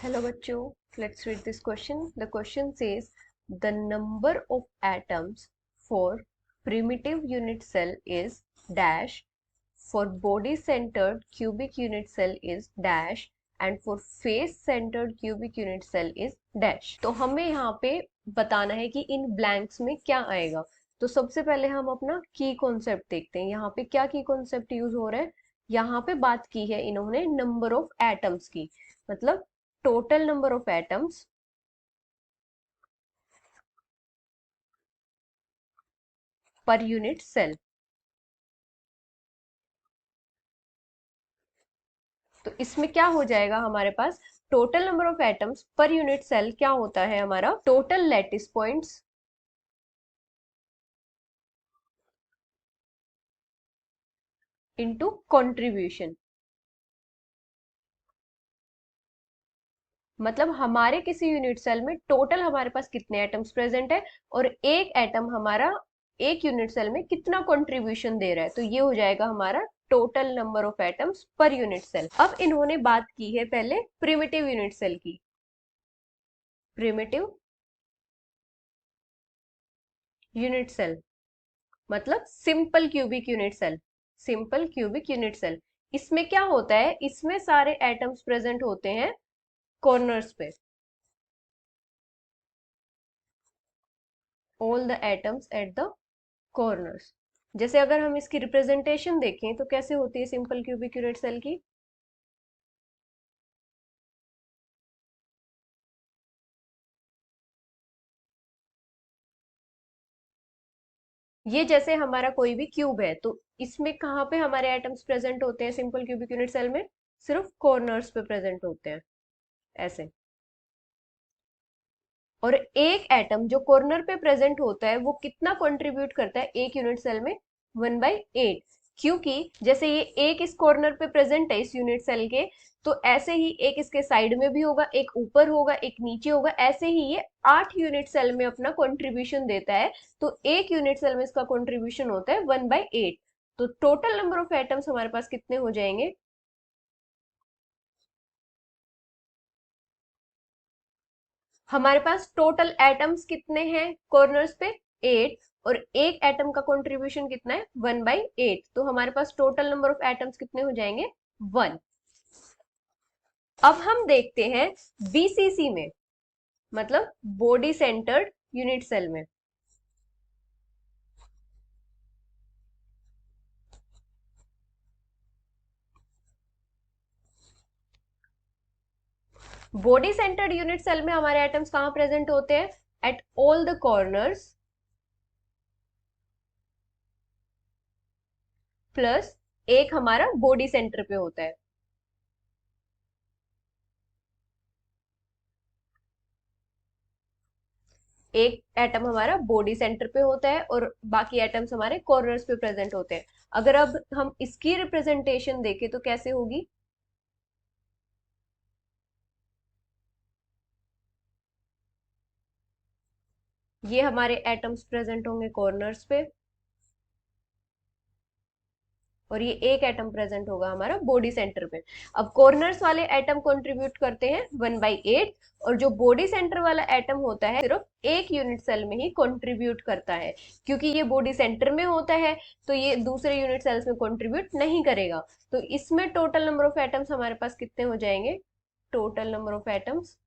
Hello bachcho, let's read this question. The question says the number of atoms for primitive unit cell is dash, for body centered cubic unit cell is dash and for face centered cubic unit cell is dash. तो हमें यहाँ पे बताना है कि इन blanks में क्या आएगा। तो सबसे पहले हम अपना की कॉन्सेप्ट देखते हैं। यहाँ पे क्या की कॉन्सेप्ट यूज हो रहा है, यहाँ पे बात की है इन्होंने नंबर ऑफ एटम्स की, मतलब total number of atoms per unit cell। तो इसमें क्या हो जाएगा, हमारे पास total number of atoms per unit cell क्या होता है, हमारा total lattice points into contribution. मतलब हमारे किसी यूनिट सेल में टोटल हमारे पास कितने एटम्स प्रेजेंट है और एक एटम हमारा एक यूनिट सेल में कितना कंट्रीब्यूशन दे रहा है, तो ये हो जाएगा हमारा total number of atoms per unit cell. अब इन्होंने बात की है पहले प्रिमिटिव यूनिट सेल की। प्रिमिटिव यूनिट सेल मतलब simple cubic unit cell. Simple cubic unit cell, इसमें क्या होता है, इसमें सारे एटम्स प्रेजेंट होते हैं कॉर्नर्स पे। All the atoms at the corners. जैसे अगर हम इसकी रिप्रेजेंटेशन देखें तो कैसे होती है सिंपल क्यूबिक यूनिट सेल की। ये जैसे हमारा कोई भी क्यूब है, तो इसमें कहाँ पे हमारे एटम्स प्रेजेंट होते हैं सिंपल क्यूबिक यूनिट सेल में, सिर्फ कॉर्नर्स पे प्रेजेंट होते हैं ऐसे। और एक एटम जो कॉर्नर पे प्रेजेंट होता है वो कितना कंट्रीब्यूट करता है एक यूनिट सेल में, 1/8। क्योंकि जैसे ये एक इस कॉर्नर पे प्रेजेंट है इस यूनिट सेल के, तो ऐसे ही एक इसके साइड में भी होगा, एक ऊपर होगा, एक नीचे होगा, ऐसे ही ये 8 यूनिट सेल में अपना कंट्रीब्यूशन देता है। तो एक यूनिट सेल में इसका कंट्रीब्यूशन होता है 1/8। तो टोटल नंबर ऑफ एटम्स हमारे पास कितने हो जाएंगे, हमारे पास टोटल एटम्स कितने हैं कॉर्नर्स पे, 8, और एक एटम का कंट्रीब्यूशन कितना है, 1/8। तो हमारे पास टोटल नंबर ऑफ एटम्स कितने हो जाएंगे, 1। अब हम देखते हैं बीसीसी में, मतलब बॉडी सेंटर्ड यूनिट सेल में। बॉडी सेंटर्ड यूनिट सेल में हमारे एटम्स कहां प्रेजेंट होते हैं, at all the corners plus एक हमारा बॉडी सेंटर पे होता है। एक एटम हमारा बॉडी सेंटर पे होता है और बाकी एटम्स हमारे कॉर्नर्स पे प्रेजेंट होते हैं। अगर अब हम इसकी रिप्रेजेंटेशन देखें तो कैसे होगी, ये हमारे एटम्स प्रेजेंट होंगे कॉर्नर्स पे और ये एक एटम प्रेजेंट होगा हमारा बॉडी सेंटर पे। अब कॉर्नर्स वाले एटम कंट्रीब्यूट करते हैं 1/8 और जो बॉडी सेंटर वाला एटम होता है सिर्फ एक यूनिट सेल में ही कंट्रीब्यूट करता है। क्योंकि ये बॉडी सेंटर में होता है तो ये दूसरे यूनिट सेल्स में कंट्रीब्यूट नहीं करेगा। तो इसमें टोटल नंबर ऑफ एटम्स हमारे पास कितने हो जाएंगे, टोटल नंबर ऑफ एटम्स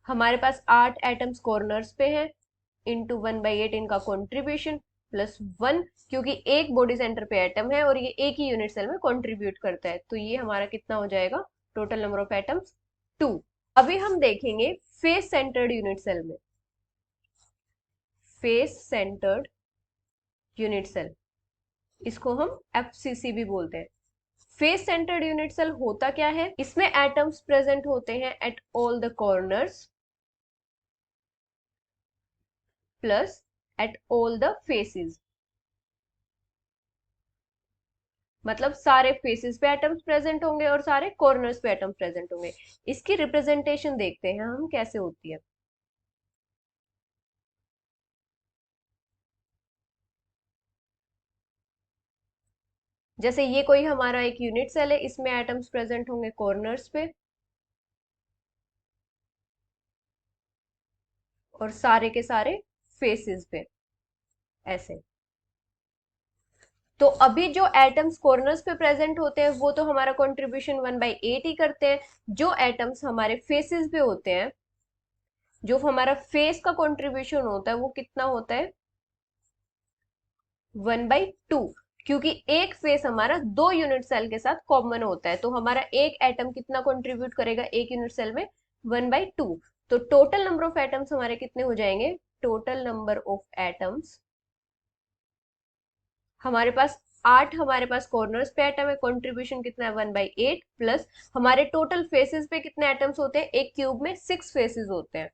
हमारे पास 8 एटम्स कॉर्नर्स पे हैं, इंटू 1/8 इनका कॉन्ट्रीब्यूशन प्लस 1, क्योंकि एक बॉडी सेंटर पे एटम है और ये एक ही यूनिट सेल में कंट्रीब्यूट करता है, तो ये हमारा कितना हो जाएगा, टोटल नंबर ऑफ एटम्स 2। अभी हम देखेंगे फेस सेंटर्ड यूनिट सेल में। फेस सेंटर्ड यूनिट सेल, इसको हम एफसीसी भी बोलते हैं। फेस सेंटर्ड यूनिट सेल होता क्या है, इसमें एटम्स प्रेजेंट होते हैं at all the corners plus at all the faces. मतलब सारे फेसेस पे एटम्स प्रेजेंट होंगे और सारे कॉर्नर्स पे एटम्स प्रेजेंट होंगे। इसकी रिप्रेजेंटेशन देखते हैं हम कैसे होती है। जैसे ये कोई हमारा एक यूनिट सेल है, इसमें एटम्स प्रेजेंट होंगे कॉर्नर्स पे और सारे के सारे फेसेस पे ऐसे। तो अभी जो एटम्स कॉर्नर्स पे प्रेजेंट होते हैं वो तो हमारा कंट्रीब्यूशन 1/8 ही करते हैं। जो एटम्स हमारे फेसेस पे होते हैं, जो हमारा फेस का कंट्रीब्यूशन होता है वो कितना होता है, 1/2। क्योंकि एक फेस हमारा 2 यूनिट सेल के साथ कॉमन होता है, तो हमारा एक एटम कितना कंट्रीब्यूट करेगा एक यूनिट सेल में, 1/2। तो टोटल नंबर ऑफ एटम्स हमारे कितने हो जाएंगे, टोटल नंबर ऑफ एटम्स हमारे पास 8, हमारे पास कॉर्नर्स पे एटम है, कंट्रीब्यूशन कितना है 1/8, प्लस हमारे टोटल फेसेस पे कितने एटम्स होते हैं, एक क्यूब में 6 फेसेस होते हैं,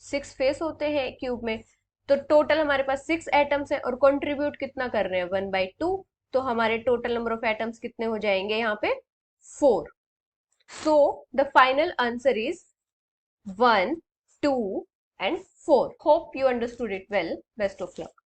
6 फेस होते हैं एक क्यूब में। तो टोटल हमारे पास 6 एटम्स है और कंट्रीब्यूट कितना कर रहे हैं 1/2। तो हमारे टोटल नंबर ऑफ एटम्स कितने हो जाएंगे यहाँ पे, 4। So the final answer is 1, 2 and 4। Hope you understood it well. Best of luck.